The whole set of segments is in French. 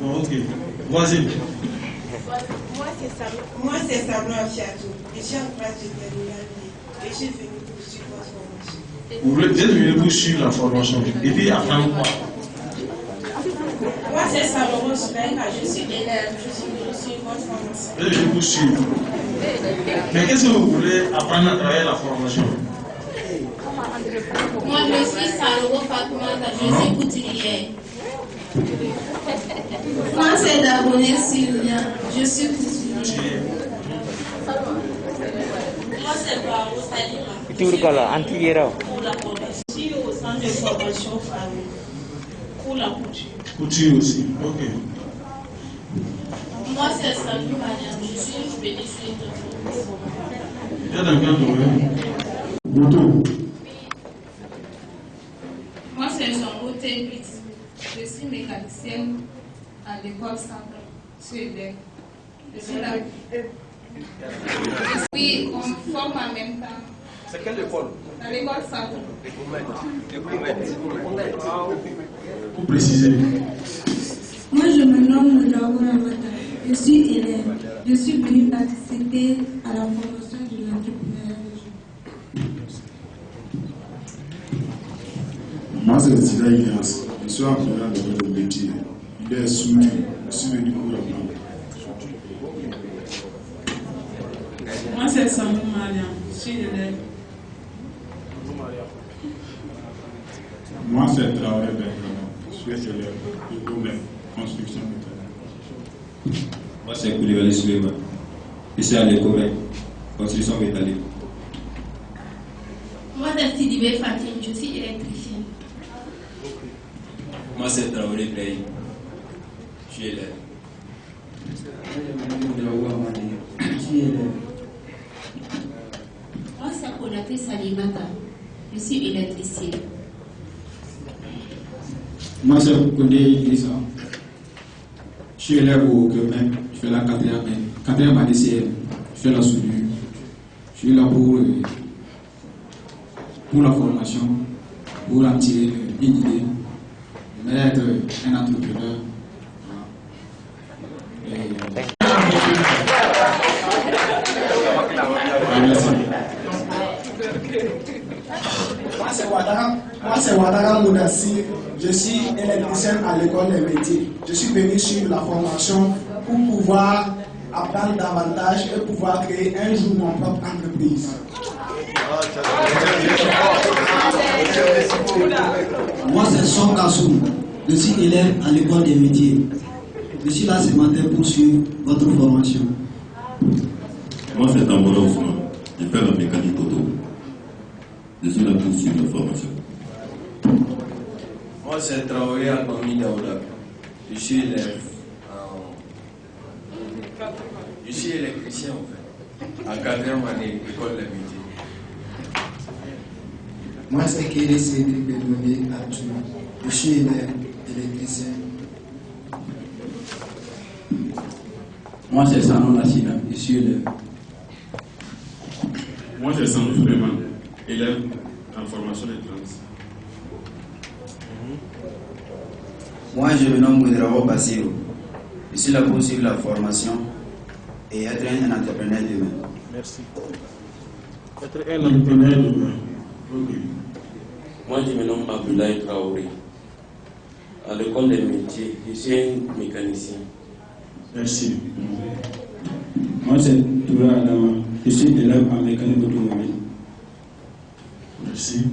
Bon, ok. Vas-y. Moi, c'est Sabra Fiatou. Je suis en classe de terminale B. Et je suis venue pour suivre votre formation. Vous êtes venu pour suivre la formation. Et puis apprendre quoi? Moi, c'est Salomon Soubenga. Je suis élève. Je suis venue suivre votre formation. Vous êtes venu pour suivre. Mais qu'est-ce que vous voulez apprendre à travers la formation? Moi, je suis Salomon Fatoumata. Je suis couturière. Moi, c'est Daboné Sylvia. Je suis couturière. Moi, c'est Baro Salima. Je suis au centre de formation famille. Pour la couture. Couture aussi, ok. Moi, c'est Samy Mariam. Je suis venue suivre votre formation. Il y a dans quel domaine? Moto. Moi, c'est Jean-Maud Tébit. Je suis mécanicienne à l'école centrale. Je suis élève. Je suis là. Oui, on forme en même temps. C'est quelle école? À l'école centrale. Pour préciser. Moi, je me nomme Laura Mata. Je suis élève. Je suis venue participer à la formation de l'entrepreneuriat. Moi, c'est Zida Ilias. Je suis apprenant de métier. Il est soudure. Je suis venu pour apprendre. Moi, c'est Samou Mariam. Je suis élève. Moi, c'est Traoré Benjamin. Je suis élève du domaine construction métallique. Moi, c'est Koulibaly Suleiman. Je suis à l'école construction métallique. Moi, c'est Sidibé Fatim. Je suis électricienne. Moi, c'est Traoré Brahim. Je suis élève. Moi, c'est Konaté Salimata. Je suis électricienne. Moi, c'est Kondé Idrissa. Je suis élève au Québec. Je fais la quatrième année CM. Je fais la soudure. Je suis là pour la formation, pour en tirer une idée, mais être un entrepreneur. Merci. Moi, c'est Ouattara Moudassi. Je suis électricien à l'école des métiers. Je suis venu suivre la formation pour pouvoir apprendre davantage et pouvoir créer un jour mon propre entreprise. Moi, c'est Son Kassoum. Je suis élève à l'école des métiers. Je suis là ce matin pour suivre votre formation. Moi, c'est Tambora Ousmane. Je fais la mécanique auto. Je suis là pour suivre la formation. Moi, c'est Traoré Alpami Daouda. Je suis élève. Je suis électricien en fait. En quatrième année, école des métiers. Moi, c'est Kéré Cédric Bédoué Atou. Je suis élève électricien. Moi, c'est Sanon Nassina. Je suis élève. Moi, c'est Sanon Suleiman, élève en formation de trans. Moi, je me nomme Goudrao Bassiro. Je suis là pour suivre la formation et être un entrepreneur demain. Merci. Être un entrepreneur demain. Ok. Moi, je me nomme Abdoulaye Traoré. À l'école des métiers, je suis un mécanicien. Merci. Moi, c'est Toura Adama. Je suis élève en mécanique automobile. Merci.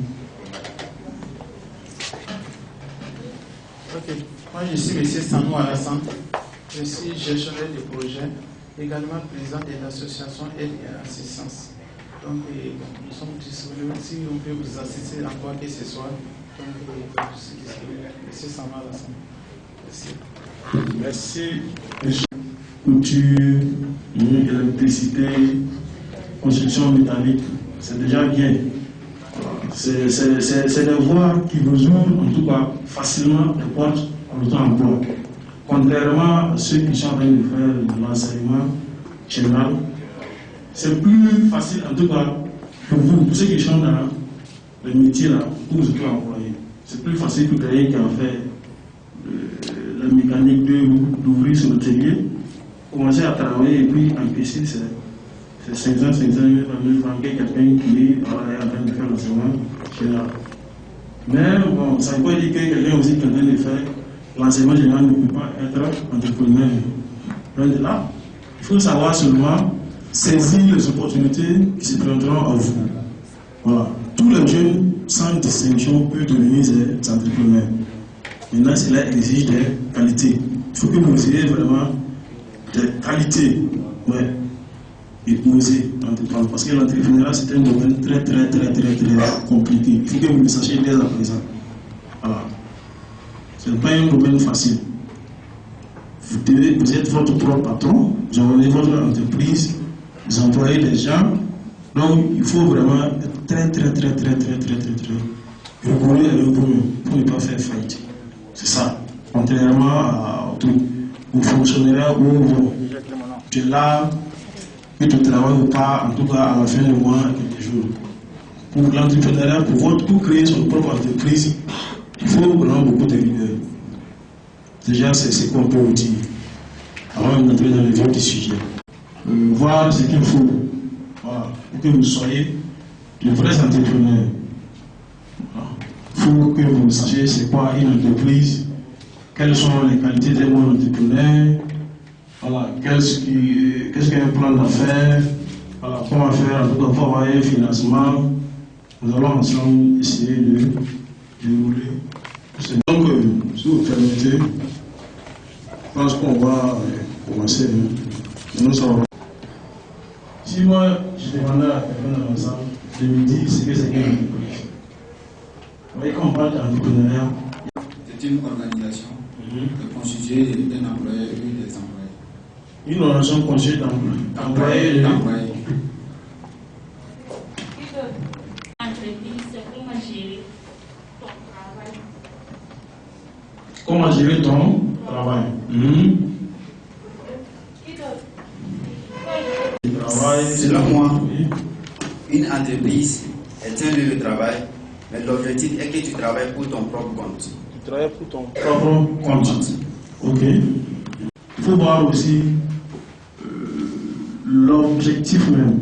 Ok. Moi, je suis M. Sanou Alassane. Je suis gestionnaire de projet, également président de l'association Aide et Assistance. Donc, nous sommes disponibles. Si on peut vous assister en quoi que ce soit, donc, je suis disponible. M. Sanou Alassane. Merci. Merci. Couture, électricité, construction métallique, c'est déjà bien. C'est des voies qui nous ouvrent, en tout cas, facilement les portes à l'auto-emploi. Contrairement à ceux qui sont en train de faire l'enseignement général, c'est plus facile, en tout cas, pour vous, pour ceux qui sont dans le métier là, pour vous auto-employer. C'est plus facile que quelqu'un qui a fait la mécanique d'ouvrir son atelier, commencer à travailler et puis encaisser c'est 5 ans, 5 ans, quelqu'un qui est en train de faire l'enseignement général. Mais bon, ça ne veut pas dire que quelqu'un aussi qui est en train de faire l'enseignement général ne peut pas être entrepreneur. Donc là, il faut savoir seulement saisir les opportunités qui se présenteront à vous. Voilà. Tous les jeunes, sans distinction, peuvent devenir des entrepreneurs. Maintenant, cela exige des qualités. Il faut que vous ayez vraiment des qualités. Ouais. Et oser entreprendre. Parce que l'entrepreneuriat, c'est un domaine très compliqué. Il faut que vous le sachiez dès à présent. Voilà. Ce n'est pas un domaine facile. Vous êtes votre propre patron, vous avez votre entreprise, vous employez des gens. Donc, il faut vraiment être très rigoureux et rigoureux pour ne pas faire faillite. C'est ça. Contrairement aux fonctionnaires où tu es là, et tu travailles ou pas, en tout cas à la fin du mois, quelques jours. Pour l'entrepreneuriat, pour créer son propre entreprise, il faut vraiment beaucoup de rigueur. Déjà, c'est ce qu'on peut vous dire. Avant d'entrer dans le vif du sujet. Voir ce qu'il faut. Voilà. Pour que vous soyez de vrais entrepreneurs. Il faut que vous sachiez c'est quoi une entreprise, quelles sont les qualités d'un bon entrepreneur, voilà, qu'est-ce qu'un plan d'affaires, voilà, comment faire, en tout cas, pour avoir un financement. Nous allons ensemble essayer de dérouler. Donc, si vous permettez, je pense qu'on va commencer. Nous savons. Si moi, je demandais à quelqu'un dans l'ensemble de me dire ce que c'est qu'une entreprise. Vous voyez, quand on parle d'entrepreneuriat, c'est une organisation constituée d'un employé et des employés. Une organisation constituée d'employés et d'employés. Comment gérer ton travail? Selon moi, une entreprise est un lieu de travail, mais l'objectif est que tu travailles pour ton propre compte. Tu travailles pour ton propre compte. Ok. Il faut voir aussi l'objectif même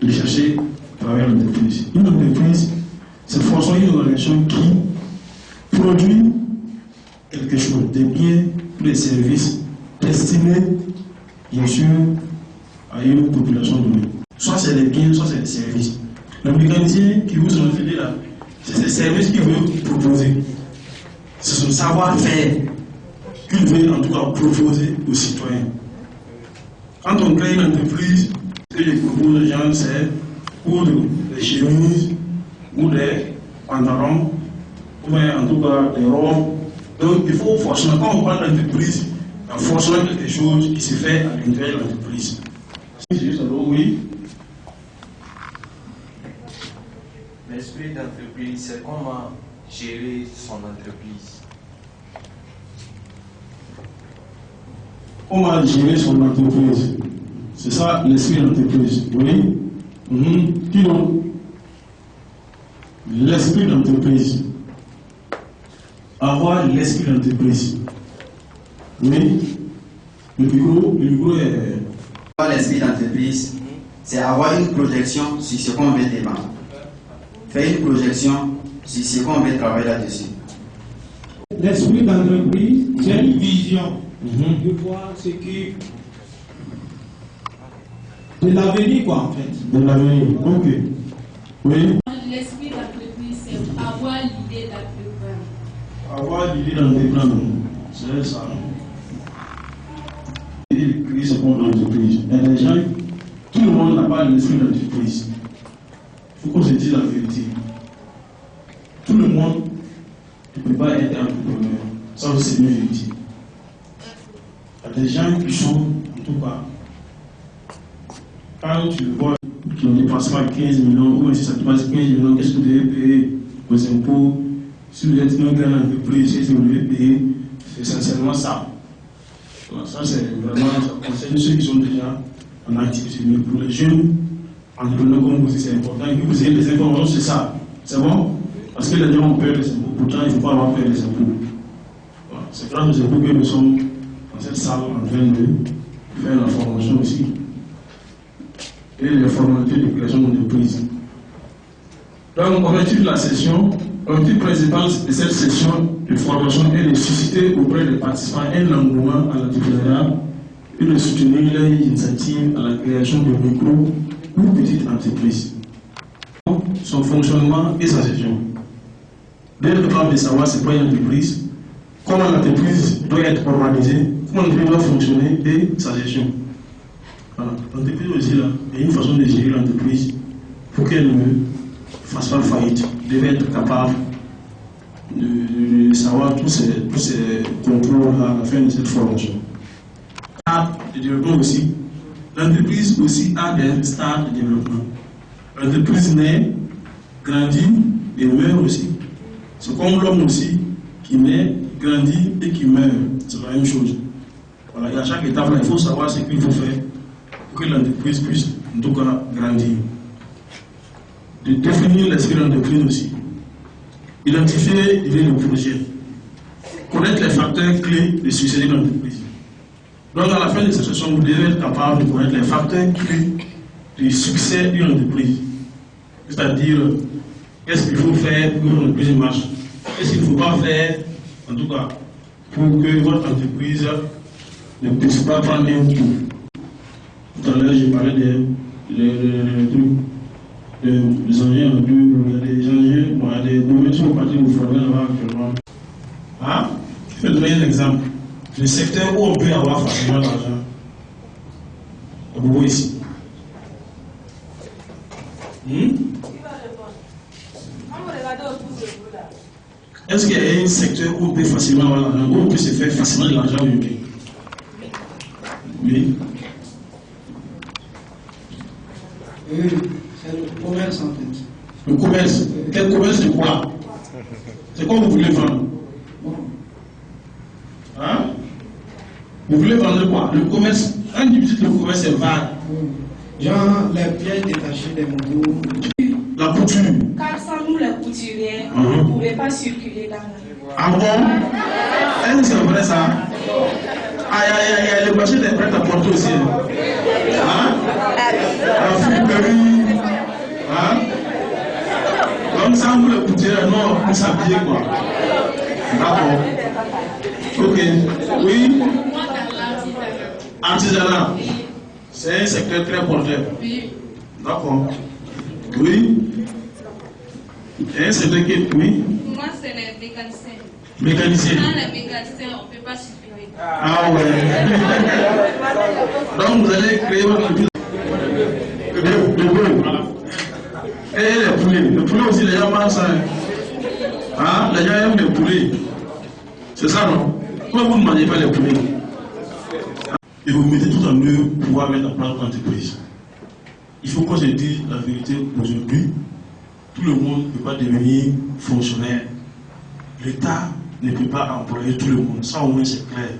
de chercher à travers l'entreprise. Une entreprise, c'est forcément une organisation qui produit quelque chose, des biens ou des services destinés, bien sûr, à une population donnée. Soit c'est des biens, soit c'est des services. Le mécanicien qui vous ont fait là, c'est ces services qu'il veut proposer. C'est son savoir-faire qu'il veut en tout cas proposer aux citoyens. Quand on crée une entreprise, ce que je propose aux gens, c'est ou des chemises, ou des pantalons, ou bien en tout cas des robes. Donc il faut forcément, quand on parle d'entreprise, il y a forcément quelque chose qui se fait à l'intérieur de l'entreprise. C'est juste alors, oui. L'esprit d'entreprise, c'est comment gérer son entreprise. Comment gérer son entreprise? C'est ça l'esprit d'entreprise. Oui. Qui donc? L'esprit d'entreprise. Avoir l'esprit d'entreprise. Oui. Le micro est. L'esprit d'entreprise, c'est avoir une projection sur ce qu'on veut défendre. Faire une projection sur ce qu'on veut travailler là-dessus. L'esprit d'entreprise, c'est une vision de voir ce qui. De l'avenir, quoi, en fait. De l'avenir, ok. Oui. L'esprit d'entreprise, c'est avoir l'idée d'entreprendre. Avoir l'idée d'entreprendre, c'est ça. Il crée ce qu'on d'entreprise. Et les gens, tout le monde n'a pas l'esprit d'entreprise. Il faut qu'on se dise la vérité. Tout le monde ne peut pas être entrepreneur. Ça aussi, c'est une vérité. Il y a des gens qui sont, en tout cas, quand tu vois qui ne dépasse pas 15 millions, ou si ça dépasse 15 millions, qu'est-ce que vous devez payer aux impôts? Si vous êtes une grande entreprise, qu'est-ce que vous devez payer? C'est essentiellement ça. Ça, c'est vraiment, ça concerne ceux qui sont déjà en activité. Mais pour les jeunes entrepreneurs comme vous, c'est important que vous ayez des informations, c'est ça. C'est bon? Parce que les gens ont peur des impôts. Pourtant, il ne faut pas avoir peur des impôts. Voilà. C'est grâce aux époux que nous sommes dans cette salle en train de faire la formation aussi. Et les formalités de création d'entreprise. Donc, l'objectif de la session, l'objectif principal de cette session de formation est de susciter auprès des participants un engouement à l'entrepreneuriat et de soutenir leurs initiatives à la création de micro ou petites entreprises. Son fonctionnement et sa gestion. Dès le temps de savoir c'est quoi une entreprise, comment l'entreprise doit être organisée, comment l'entreprise doit fonctionner et sa gestion. Voilà. L'entreprise aussi, là, il y a une façon de gérer l'entreprise pour qu'elle ne fasse pas faillite. Elle devait être capable de savoir tous ces contrôles à la fin de cette formation. De développement aussi. L'entreprise aussi a des stades de développement. L'entreprise naît, grandit et meurt aussi. C'est comme l'homme aussi qui naît, grandit et qui meurt. C'est la même chose. Voilà. Et à chaque étape, là, il faut savoir ce qu'il faut faire pour que l'entreprise puisse en tout cas grandir. De définir l'esprit d'entreprise aussi. Identifier le projet. Connaître les facteurs clés de succès de l'entreprise. Donc à la fin de cette session, vous devez être capable de connaître les facteurs clés du succès d'une entreprise. C'est-à-dire, qu'est-ce qu'il faut faire pour que l'entreprise marche? Qu'est-ce qu'il ne faut pas faire, en tout cas, pour que votre entreprise ne puisse pas prendre un coup. Tout à l'heure, j'ai parlé des trucs, des engins en double, il y a des engins, bon, il y a des domaines qui sont partis vous former là-bas actuellement. Ah, je vais donner un exemple. Le secteur où on peut avoir facilement l'argent. Vous voyez ici. Est-ce qu'il y a un secteur où on peut facilement avoir l'argent, où on peut se faire facilement de l'argent au UK? Oui. C'est le commerce en fait. Le commerce. Quel commerce de quoi? C'est quoi vous voulez vendre? Hein? Vous voulez vendre quoi? Le commerce, un difficile de commerce est vague. Genre les pièces détachées des motos. La couture. Car sans nous, les couturiers, on ne pouvait pas circuler dans la rue. Ah bon? Est-ce que c'est vrai ça? Aïe, le marché des prêts à porter aussi. Hein? La friperie. Hein? Comme ça, vous les couturiers, non, vous s'habiller quoi. D'accord. Ok. Oui. Artisanat. C'est un secteur très porteur. Oui. D'accord. Oui. Et un secteur qui est oui. Moi, c'est les mécaniciens. Mécaniciens. Sans les mécaniciens, on ne peut pas circuler. Ah ouais. Donc vous allez créer votre entreprise. Et les poulets. Les poulets aussi, les gens mangent ça. Hein? Les gens aiment les poulets. C'est ça, non? Pourquoi vous ne mangez pas les poulets? Et vous mettez tout en œuvre pour pouvoir mettre en place votre entreprise. Il faut qu'on se dise la vérité aujourd'hui. Tout le monde ne peut pas devenir fonctionnaire. L'État ne peut pas employer tout le monde. Ça au moins c'est clair.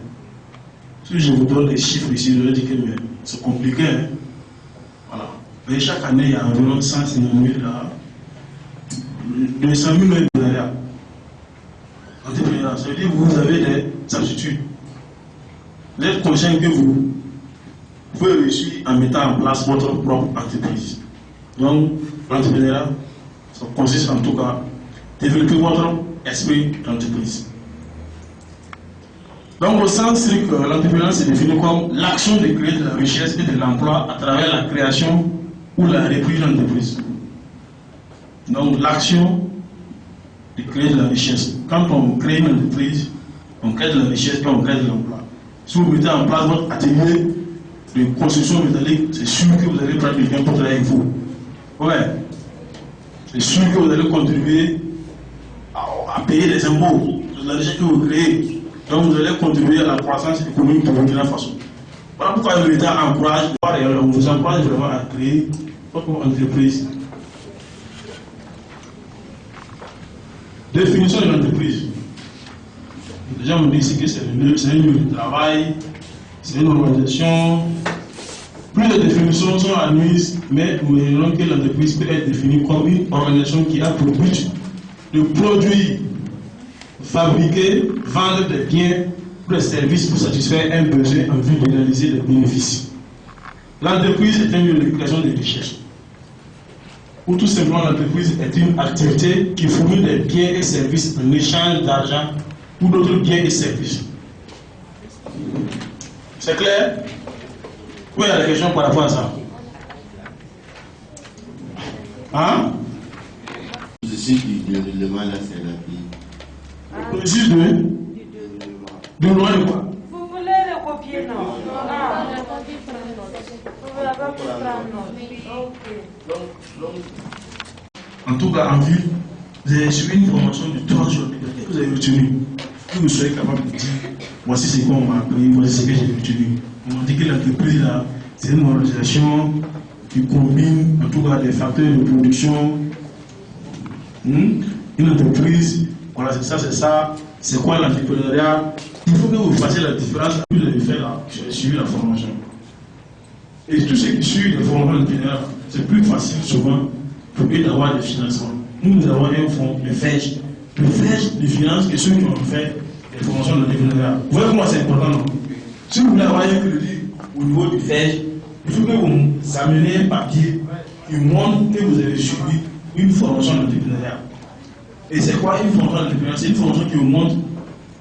Si je vous donne des chiffres ici, je vais dire que c'est compliqué. Hein? Voilà. Mais chaque année, il y a environ 150 000 là. 200 000 entrepreneurs. Entrepreneurs, ça veut dire que vous avez des aptitudes. Vous êtes conscient que vous pouvez réussir en mettant en place votre propre entreprise. Donc, l'entrepreneuriat, ça consiste en tout cas à développer votre esprit d'entreprise. Donc, au sens strict, l'entrepreneuriat se définit comme l'action de créer de la richesse et de l'emploi à travers la création ou la reprise d'entreprise. Donc, l'action de créer de la richesse. Quand on crée une entreprise, on crée de la richesse et on crée de l'emploi. Si vous mettez en place votre atelier de construction métallique, c'est sûr que vous allez prendre quelqu'un pour travailler avec vous. Ouais. C'est sûr que vous allez contribuer à payer les impôts de la richesse que vous créez. Donc vous allez contribuer à la croissance économique de Burkina Faso. Voilà pourquoi l'État encourage, on vous encourage vraiment à créer votre entreprise. Définition de l'entreprise. Les gens me disent que c'est un lieu de travail, c'est une organisation. Plus de définitions sont admises, mais nous voyons que l'entreprise peut être définie comme une organisation qui a pour but de produire, fabriquer, vendre des biens ou des services pour satisfaire un besoin en vue de réaliser des bénéfices. L'entreprise est une multiplication des richesses. Ou tout simplement l'entreprise est une activité qui fournit des biens et services en échange d'argent ou d'autres biens et services. C'est clair? Où il y a des questions par rapport à ça? Hein? Je sais que le mal là, c'est la vie. Le juge de loi de quoi? Vous voulez le copier, non? En tout cas, en vue, vous avez suivi une formation de 3 jours que vous avez retenu. Que vous soyez capable de dire, voici ce qu'on m'a appris, voici ce que j'ai retenu. On dit que l'entreprise là, c'est une organisation qui combine en tout cas des facteurs de production. Une entreprise, voilà, c'est ça, c'est quoi l'entrepreneuriat? Il faut que vous fassiez la différence. Vous avez fait là, j'ai suivi la formation. Et tout ce qui suit la formation d'entrepreneuriat, c'est plus facile souvent pour eux d'avoir des financements. Nous avons un fonds, le FEJ. Le FEJ de finance que ceux qui ont fait les formations d'entrepreneuriat. Vous voyez comment c'est important, non? Si vous voulez avoir un crédit au niveau du FEJ, il faut que vous amenez un papier qui montre que vous avez suivi une formation d'entrepreneuriat. Et c'est quoi une formation d'entrepreneuriat? C'est une formation qui vous montre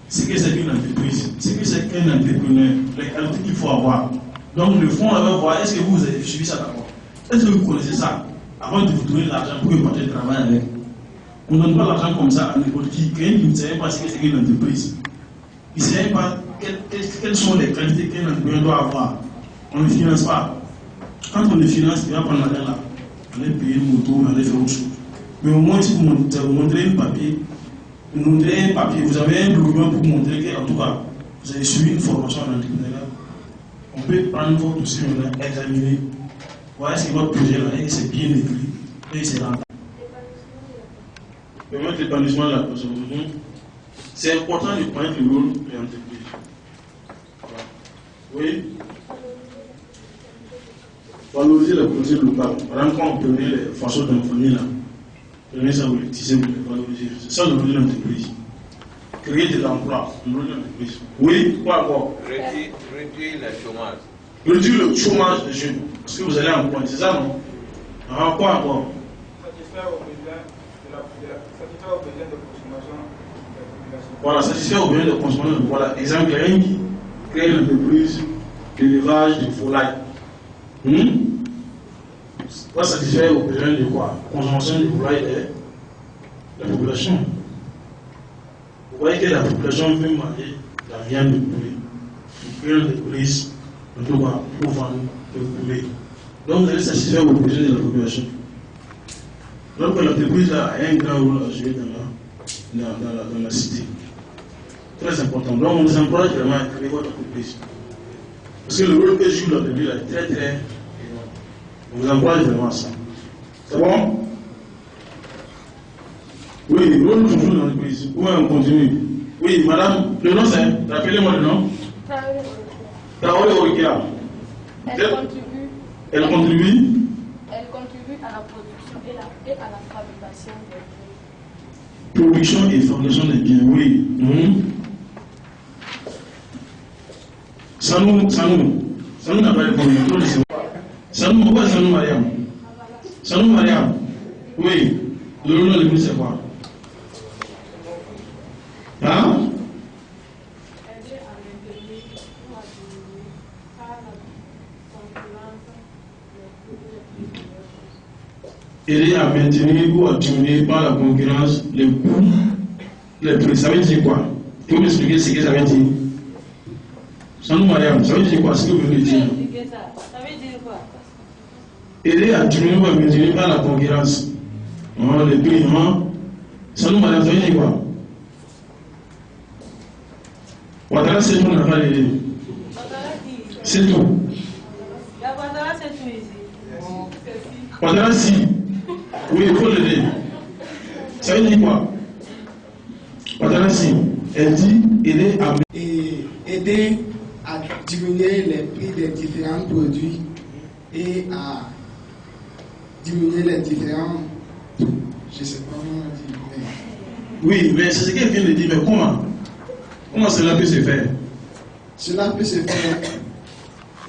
ce que c'est qu'une entreprise, ce que c'est qu'un entrepreneur, les qualités qu'il faut avoir. Donc le fonds va voir, est-ce que vous avez suivi ça d'abord? Est-ce que vous connaissez ça avant de vous donner l'argent pour que vous partiez travailler avec? On ne donne pas l'argent comme ça à n'importe qui. Quelqu'un qui ne sait pas ce que c'est qu'une entreprise. Il ne sait pas quelles sont les qualités qu'un entrepreneur doit avoir. On ne finance pas. Quand on le finance, il va prendre l'argent là. On va payer une moto, on va faire autre chose. Mais au moins, si vous montrez un papier, vous avez un document pour montrer qu'en tout cas, vous avez suivi une formation en entrepreneuriat. On peut prendre votre dossier maintenant, examiner. Voilà ce que votre projet là, et c'est bien écrit, et c'est rentable. Permettre l'épanouissement de la personne. C'est important de connaître le rôle de l'entreprise. Oui. Valoriser les produits locaux. Par exemple, quand on prenait les façons d'employer là, prenez ça, vous les tissez, vous les valorisez. C'est ça le rôle de l'entreprise. Créer de l'emploi, le rôle de l'entreprise. Oui, quoi encore? Réduire le chômage. Réduire le chômage des jeunes. Parce que vous allez en point, c'est ça, non? Ah, quoi encore? Satisfaire aux besoins de consommation de la population. Voilà, satisfaire aux besoins de consommation. Voilà, exemple, il y a un qui crée une entreprise d'élevage de volailles. Va satisfaire aux besoins de quoi? Consommation de volailles de la population. Vous voyez que la population veut manger la viande de poulet. Vous créez une entreprise, en tout cas, pour vendre le poulet. Donc vous allez satisfaire aux besoins de la population. Donc l'entreprise a un grand rôle à jouer dans la cité. Très important. Donc on vous encourage vraiment à créer votre entreprise. Parce que le rôle que joue l'entreprise est très très énorme. On vous encourage vraiment à ça. C'est bon? Oui, le rôle que joue l'entreprise. Oui, on continue. Oui, madame, le nom c'est, rappelez-moi le nom. Traoré Orikia. Elle contribue à la production et à la fabrication des biens. Production et fabrication des biens, oui. Sanou n'a pas répondu. Sanou, pourquoi Sanou Mariam? Sanou Mariam, oui. Le nom de l'église c'est quoi? Hein? Aider à maintenir ou à diminuer par la concurrence les coûts, les prix. Ça veut dire quoi? Vous m'expliquez ce que ça veut dire? Sanou Mariam, ça veut dire quoi? Ce que vous voulez dire? Ça veut dire quoi? Aider à diminuer ou à maintenir par la concurrence. Les prix, Sanou Mariam, ça veut dire quoi? Ouattara, c'est tout, on n'a pas l'aider. C'est tout. La Ouattara, c'est tout ici. Ouattara, si. Oui, il faut l'aider. Ça veut dire quoi? Ouattara, si. Elle dit aider à... Et aider à diminuer les prix des différents produits et à diminuer les différents... Je ne sais pas comment dire. Oui, mais c'est ce qu'elle vient de dire, mais comment cela peut se faire? Cela peut se faire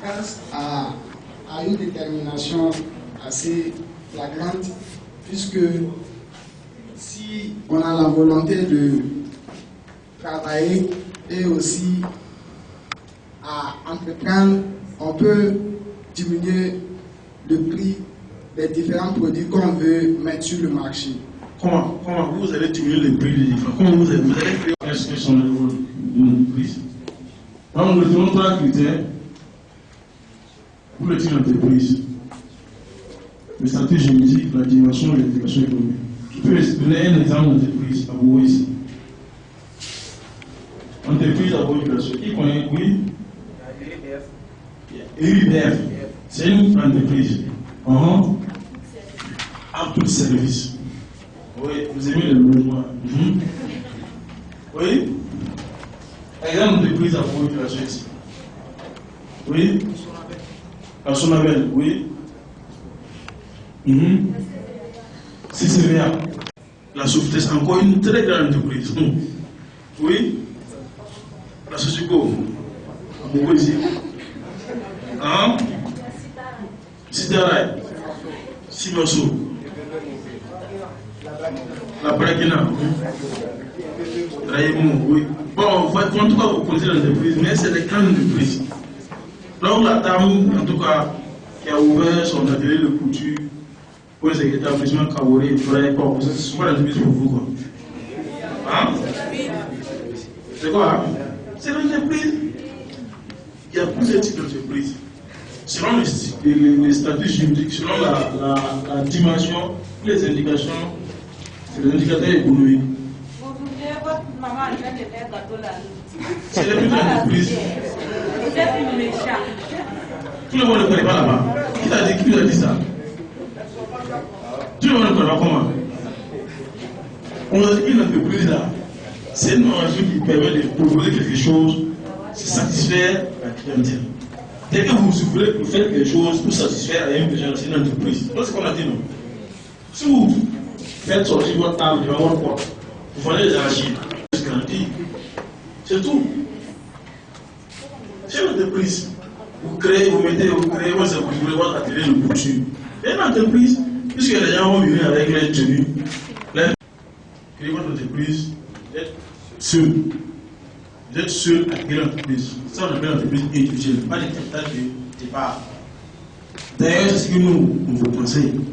grâce à une détermination assez flagrante, puisque si on a la volonté de travailler et aussi à entreprendre, on peut diminuer le prix des différents produits qu'on veut mettre sur le marché. Comment vous allez diminuer le prix des différents? Comment vous allez créer? Est-ce que sont les rôles d'une entreprise? Nous retenons 3 critères pour le type d'entreprise: le statut juridique, la dimension et l'intégration économique. Je peux donner un exemple d'entreprise à vous ici. Entreprise à vos opérations. Qui connaît? Oui. EUDF. C'est une entreprise. À tout service. Oui, vous aimez le logement. Oui. Exemple d'entreprise à vos opérations ici. Oui. La Sonabel. Oui. CCVA. La Sauveté, c'est encore une très grande entreprise. Oui. La Sosuko. Pourquoi ici? Sidaray. Simoso. La Brakina. Raïmou, oui. Bon, en tout cas, vous connaissez l'entreprise, mais c'est des grandes entreprises. Donc, la dame, en tout cas, qui a ouvert son atelier de couture pour les établissements Kaworé, c'est quoi l'entreprise pour vous, quoi? C'est quoi? C'est l'entreprise. Il y a plusieurs types d'entreprises. Selon les statuts juridiques, selon la dimension, les indications, c'est les indicateurs économiques. C'est les petites entreprises. Tout le monde ne connaît pas là-bas. Qui t'a dit ça? Tout le monde ne connaît pas comment. On a dit qu'une entreprise là, c'est une organisation qui permet de proposer quelque chose, c'est satisfaire la clientèle. Dès que vous voulez faire quelque chose pour satisfaire à une personne, c'est une entreprise. C'est ce qu'on a dit, non? Si vous faites sortir votre table devant votre porte, vous vendez des arachides, c'est tout. C'est une entreprise. Vous créez, vous voulez votre atelier de couture. C'est une entreprise, puisque les gens vont venir avec les tenues. Créez votre entreprise, vous êtes seul. Vous êtes seul à créer l'entreprise. Ça, on appelle l'entreprise individuelle, pas de capital de départ. D'ailleurs, c'est ce que nous vous conseillons.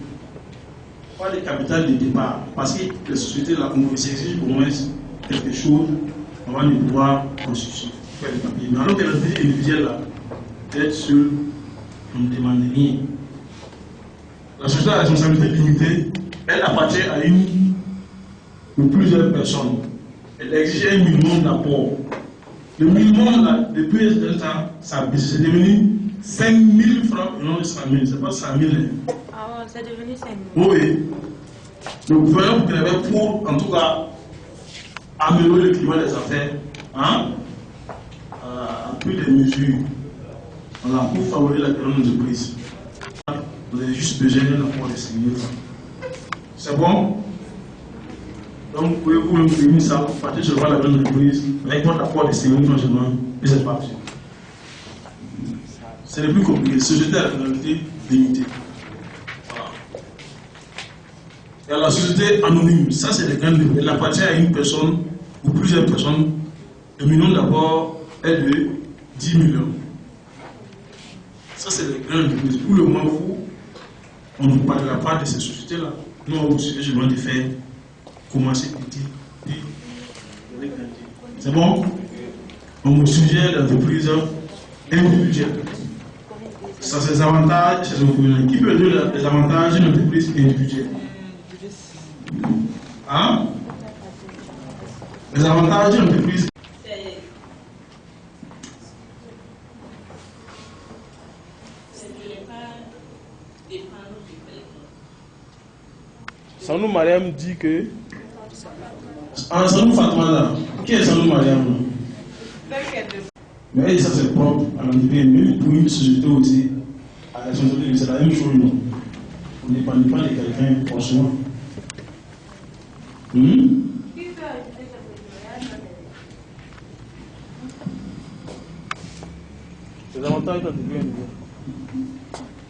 Pas de capital de départ. Parce que les sociétés, là, on s'exige au moins quelque chose avant de pouvoir constituer, faire les papiers. Mais alors que l'entreprise individuelle, là, d'être seul, on ne demande rien. La société à responsabilité limitée, elle appartient à une ou plusieurs personnes. Elle exige un minimum d'apport. Le minimum, là, depuis un temps, c'est devenu 5 000 francs, non 100 000, c'est pas 100 000. Ah, c'est devenu 5 000. Oui. Le gouvernement vous pour, en tout cas, améliorer le climat des affaires, a pris des mesures pour favoriser la grande entreprise. Vous avez juste besoin d'un apport de 5 000 francs. C'est bon? Donc, vous pouvez vous imprimer ça, vous partez sur la grande entreprise, avec votre apport de 5 000 francs seulement, et c'est parti. C'est le plus compliqué. Société à la finalité limitée. Voilà. Et la société anonyme, ça c'est les grandes entreprises. Elle appartient à une personne ou plusieurs personnes. Le minimum d'abord est de 10 millions. Ça c'est les grandes entreprises. Pour le moment, on ne vous parlera pas de ces sociétés-là. Nous, on vous suffit seulement de faire commencer petit, puis grandir. C'est bon? On vous suggère l'entreprise individuelle. Ça, c'est les avantages, c'est ce que qui peut donner les avantages d'une entreprise individuelle. Les avantages d'une entreprise. Sanou Mariam dit que. Sanou Fatmana. Qui est Sanou Mariam? Mais ça c'est propre à l'entreprise, même pour une société aussi, à la société, c'est la même chose. Non? On ne dépend pas de quelqu'un, franchement. Les avantages d'un début individuel.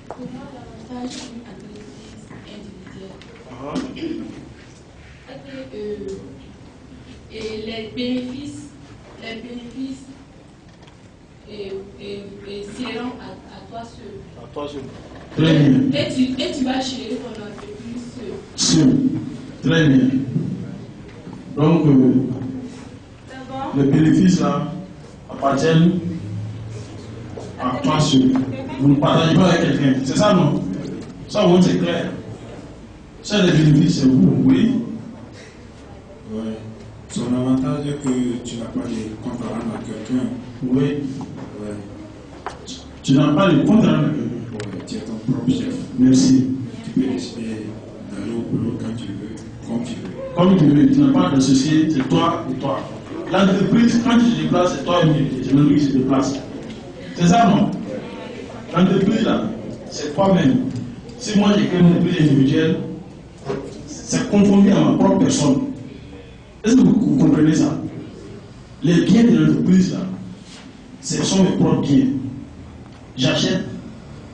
Pour moi, l'avantage d'une entreprise individuelle. Et les bénéfices seront à toi seul. À toi seul. Très bien. Et tu vas gérer ton entreprise seul. Seul. Très bien. Donc, les bénéfices là appartiennent à toi seul. Vous ne partagez pas avec quelqu'un. C'est ça, non? Ça, au moins, c'est clair. Ça, les bénéfices, c'est vous, oui? Oui. Son avantage est que tu n'as pas de compte à rendre à quelqu'un. Oui. Oui. Tu n'as pas de compte à rendre à quelqu'un. Oui, tu es ton propre chef. Merci. Tu peux décider d'aller au boulot quand tu veux, comme tu veux. Comme tu veux, tu n'as pas d'associé, c'est toi et toi. L'entreprise, quand tu te déplaces, c'est toi et l'entreprise se déplace. C'est ça, non? L'entreprise, là, c'est toi-même. Si moi j'ai créé une entreprise individuelle, c'est confondu à ma propre personne. Est-ce que vous comprenez ça? Les biens de l'entreprise, là, ce sont mes propres biens. J'achète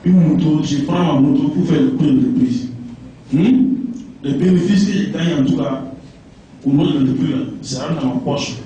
une moto, je prends ma moto pour faire le tour de l'entreprise. Les bénéfices que je gagne, en tout cas, au nom de l'entreprise, c'est dans ma poche.